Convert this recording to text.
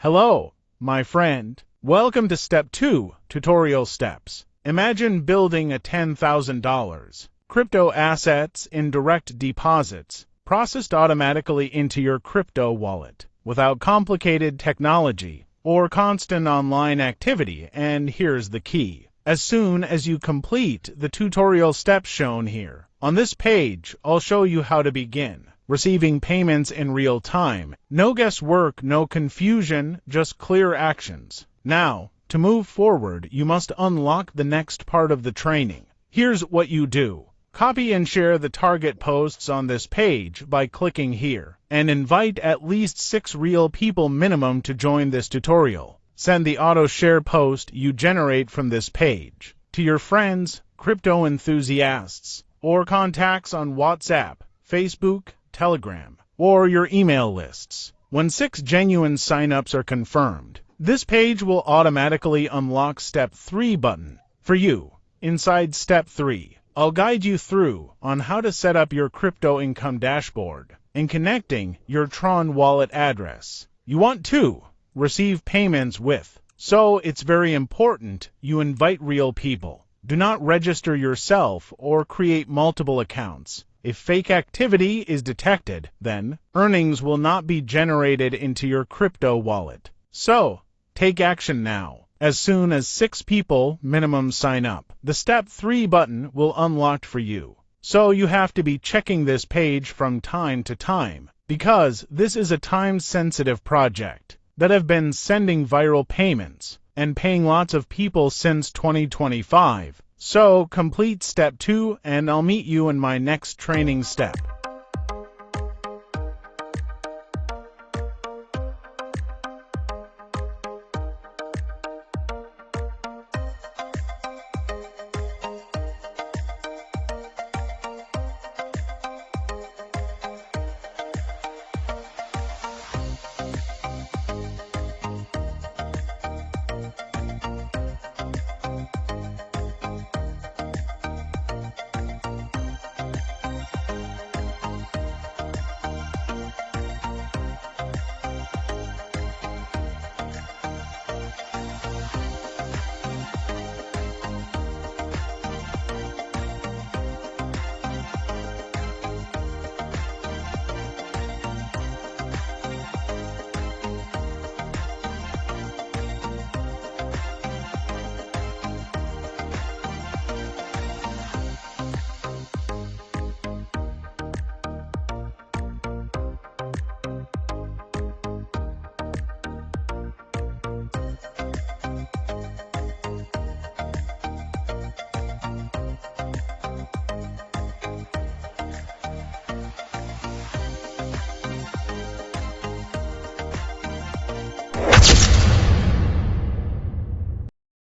Hello, my friend. Welcome to Step 2, Tutorial Steps. Imagine building a $10,000 crypto assets in direct deposits, processed automatically into your crypto wallet, without complicated technology or constant online activity. And here's the key. As soon as you complete the tutorial steps shown here, on this page, I'll show you how to begin receiving payments in real time. No guesswork, no confusion, just clear actions. Now, to move forward, you must unlock the next part of the training. Here's what you do. Copy and share the target posts on this page by clicking here, and invite at least 6 real people minimum to join this tutorial. Send the auto-share post you generate from this page to your friends, crypto enthusiasts, or contacts on WhatsApp, Facebook, Telegram, or your email lists. When 6 genuine signups are confirmed, this page will automatically unlock Step 3 button for you. Inside Step 3, I'll guide you through on how to set up your crypto income dashboard and connecting your Tron wallet address you want to receive payments with. So it's very important you invite real people. Do not register yourself or create multiple accounts. If fake activity is detected, then earnings will not be generated into your crypto wallet. So, take action now. As soon as 6 people minimum sign up, the Step 3 button will unlock for you. So you have to be checking this page from time to time, because this is a time-sensitive project that have been sending viral payments and paying lots of people since 2025. So complete Step 2 and I'll meet you in my next training step.